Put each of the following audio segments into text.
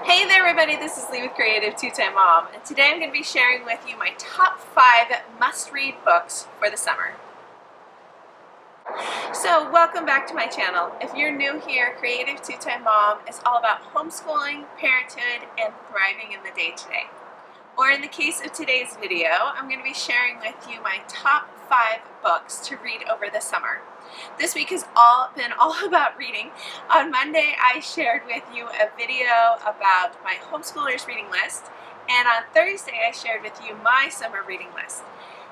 Hey there everybody, this is Lee with Creative2xmom, and today I'm going to be sharing with you my top 5 must-read books for the summer. So welcome back to my channel. If you're new here, Creative2xmom is all about homeschooling, parenthood, and thriving in the day-to-day. Or in the case of today's video, I'm going to be sharing with you my top 5 books to read over the summer. This week has been all about reading. On Monday, I shared with you a video about my homeschoolers reading list, and on Thursday, I shared with you my summer reading list.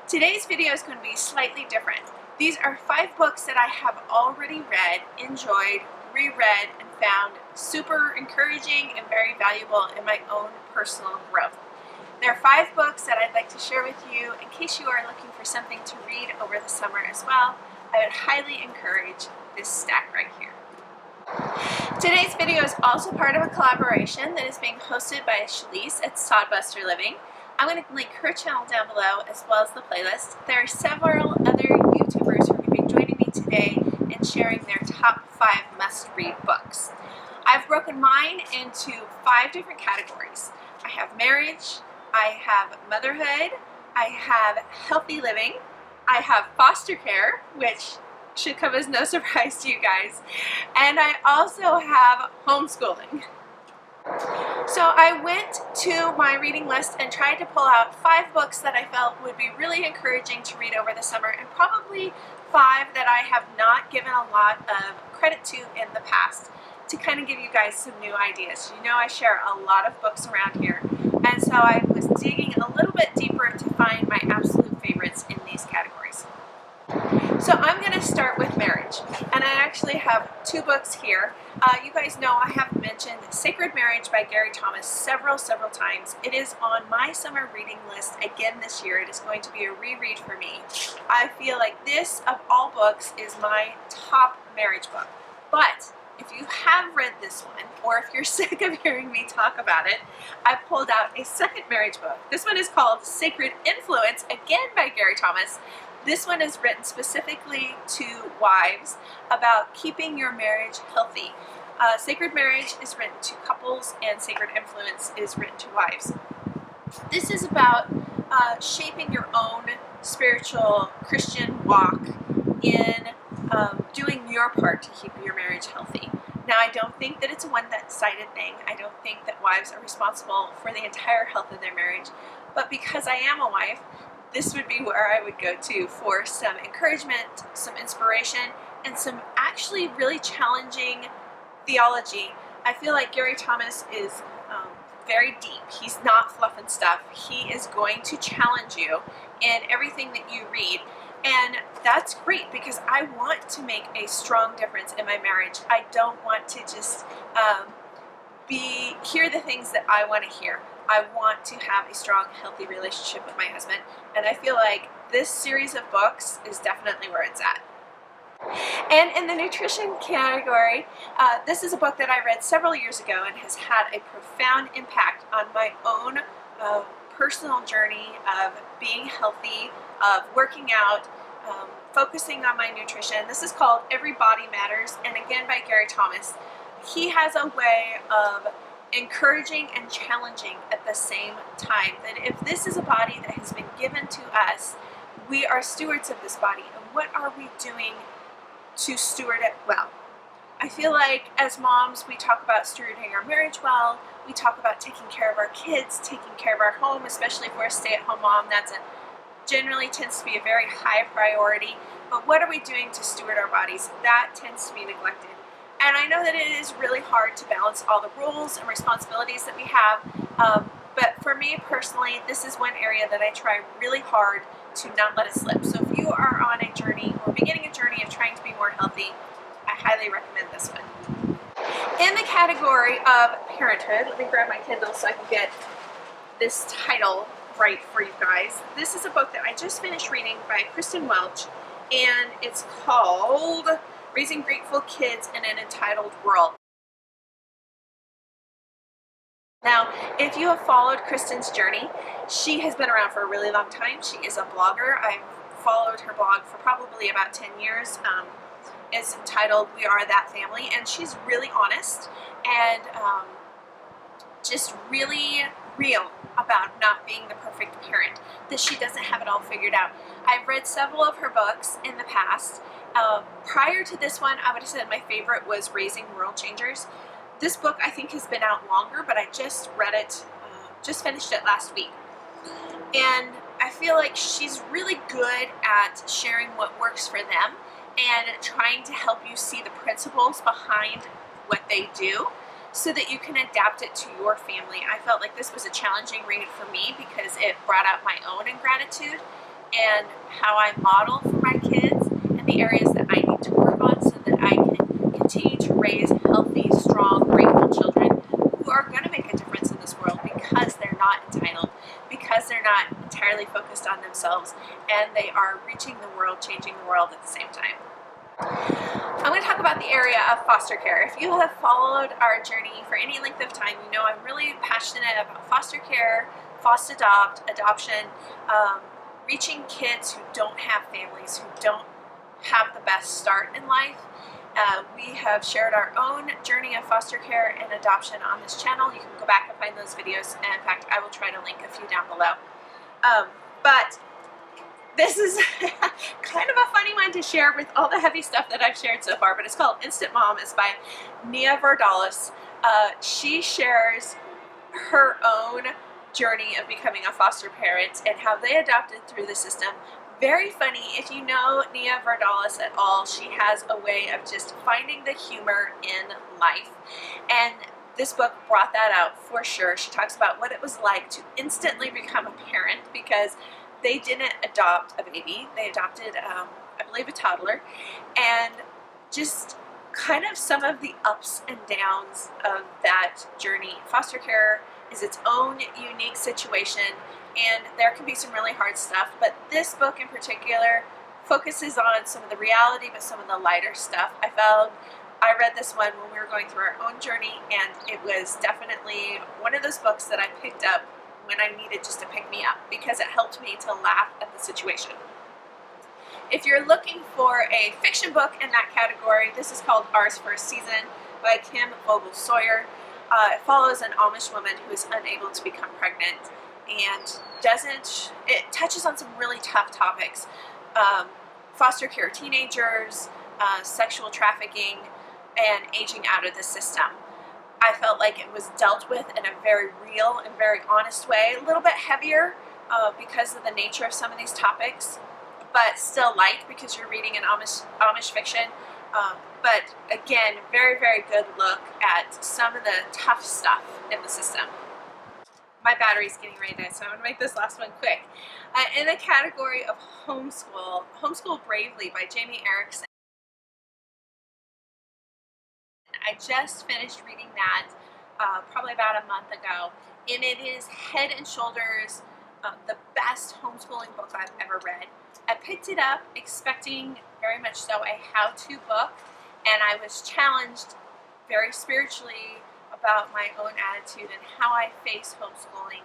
Today's video is going to be slightly different. These are 5 books that I have already read, enjoyed, reread, and found super encouraging and very valuable in my own personal growth. There are 5 books that I'd like to share with you in case you are looking for something to read over the summer as well. I would highly encourage this stack right here. Today's video is also part of a collaboration that is being hosted by Shalise at Sodbuster Living. I'm going to link her channel down below as well as the playlist. There are several other YouTubers who are going to be joining me today and sharing their top 5 must-read books. I've broken mine into 5 different categories. I have marriage, I have motherhood, I have healthy living, I have foster care, which should come as no surprise to you guys, and I also have homeschooling. So I went to my reading list and tried to pull out 5 books that I felt would be really encouraging to read over the summer, and probably 5 that I have not given a lot of credit to in the past, to kind of give you guys some new ideas. You know, I share a lot of books around here, and so I was digging a little bit deeper to find my absolute favorites in these categories. So I'm going to start with marriage, and I actually have 2 books here. You guys know I have mentioned Sacred Marriage by Gary Thomas several times. It is on my summer reading list again this year. It is going to be a reread for me. I feel like this, of all books, is my top marriage book. But if you have read this one, or if you're sick of hearing me talk about it, I pulled out a second marriage book. This one is called Sacred Influence, again by Gary Thomas. This one is written specifically to wives about keeping your marriage healthy. Sacred Marriage is written to couples, and Sacred Influence is written to wives. This is about shaping your own spiritual Christian walk in doing your part to keep your marriage healthy. Now, I don't think that it's a one-sided thing. I don't think that wives are responsible for the entire health of their marriage, but because I am a wife, this would be where I would go to for some encouragement, some inspiration, and some actually really challenging theology. I feel like Gary Thomas is very deep. He's not fluff and stuff. He is going to challenge you in everything that you read. And that's great, because I want to make a strong difference in my marriage. I don't want to just hear the things that I want to hear. I want to have a strong, healthy relationship with my husband, and I feel like this series of books is definitely where it's at. And in the nutrition category, this is a book that I read several years ago and has had a profound impact on my own personal journey of being healthy, of working out, focusing on my nutrition. This is called Every Body Matters, and again by Gary Thomas. He has a way of encouraging and challenging at the same time, that if this is a body that has been given to us, we are stewards of this body, and what are we doing to steward it well? I feel like as moms, we talk about stewarding our marriage well, we talk about taking care of our kids, taking care of our home, especially if we're a stay-at-home mom. That's generally tends to be a very high priority, but what are we doing to steward our bodies? That tends to be neglected. And I know that it is really hard to balance all the rules and responsibilities that we have, but for me personally, this is one area that I try really hard to not let it slip. So if you are on a journey or beginning a journey of trying to be more healthy, I highly recommend this one. In the category of parenthood, let me grab my Kindle so I can get this title right for you guys. This is a book that I just finished reading by Kristen Welch, and it's called Raising Grateful Kids in an Entitled World. Now, if you have followed Kristen's journey, she has been around for a really long time. She is a blogger. I've followed her blog for probably about 10 years. It's entitled We Are That Family, and she's really honest and just really real about not being the perfect parent, that she doesn't have it all figured out. I've read several of her books in the past. Prior to this one, I would have said my favorite was Raising World Changers. This book I think has been out longer, but I just read it, just finished it last week. And I feel like she's really good at sharing what works for them and trying to help you see the principles behind what they do so that you can adapt it to your family. I felt like this was a challenging read for me because it brought out my own ingratitude and how I model for my kids and the areas that I need to work on so that I can continue to raise healthy, strong, grateful children who are going to make a difference in this world because they're not entitled, because they're not entirely focused on themselves, and they are reaching the world, changing the world at the same time. I'm going to talk about the area of foster care. If you have followed our journey for any length of time, you know I'm really passionate about foster care, foster adoption, reaching kids who don't have families, who don't have the best start in life. We have shared our own journey of foster care and adoption on this channel. You can go back and find those videos, and in fact I will try to link a few down below. But this is kind of a funny one to share with all the heavy stuff that I've shared so far, but it's called Instant Mom. It's by Nia Vardalos. She shares her own journey of becoming a foster parent and how they adopted through the system. Very funny. If you know Nia Vardalos at all, she has a way of just finding the humor in life. And this book brought that out for sure. She talks about what it was like to instantly become a parent because they didn't adopt a baby. They adopted, I believe, a toddler. And just kind of some of the ups and downs of that journey. Foster care is its own unique situation, and there can be some really hard stuff, but this book in particular focuses on some of the reality, but some of the lighter stuff. I read this one when we were going through our own journey, and it was definitely one of those books that I picked up when I needed just to pick me up because it helped me to laugh at the situation. If you're looking for a fiction book in that category, this is called Ours for a Season by Kim Vogel-Sawyer. It follows an Amish woman who is unable to become pregnant, and it touches on some really tough topics. Foster care teenagers, sexual trafficking, and aging out of the system. I felt like it was dealt with in a very real and very honest way, a little bit heavier because of the nature of some of these topics, but still light because you're reading an Amish fiction. But again, very, very good look at some of the tough stuff in the system. My battery's getting ready to die, so I'm going to make this last one quick. In the category of Homeschool Bravely by Jamie Erickson. I just finished reading that probably about a month ago, and it is head and shoulders the best homeschooling book I've ever read. I picked it up expecting very much so a how-to book, and I was challenged very spiritually about my own attitude and how I face homeschooling.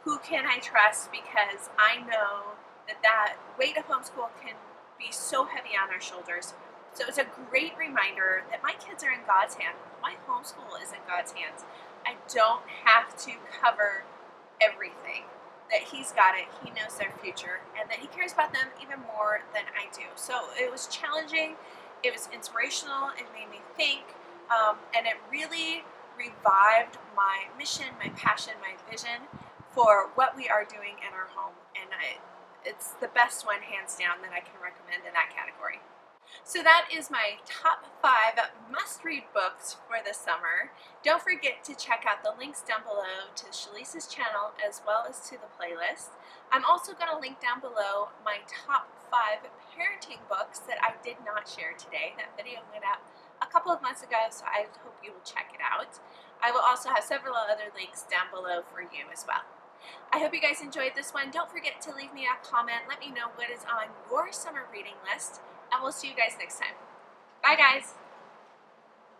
Who can I trust? Because I know that weight of homeschool can be so heavy on our shoulders. So it's a great reminder that my kids are in God's hand. My homeschool is in God's hands. I don't have to cover everything. That He's got it, He knows their future, and that He cares about them even more than I do. So it was challenging, it was inspirational, it made me think, and it really revived my mission, my passion, my vision for what we are doing in our home. And it's the best one, hands down, that I can recommend in that category. So that is my top 5 must-read books for the summer. Don't forget to check out the links down below to Shalisa's channel as well as to the playlist. I'm also going to link down below my top 5 parenting books that I did not share today. That video went up a couple of months ago, so I hope you will check it out. I will also have several other links down below for you as well. I hope you guys enjoyed this one. Don't forget to leave me a comment. Let me know what is on your summer reading list, and we'll see you guys next time. Bye, guys.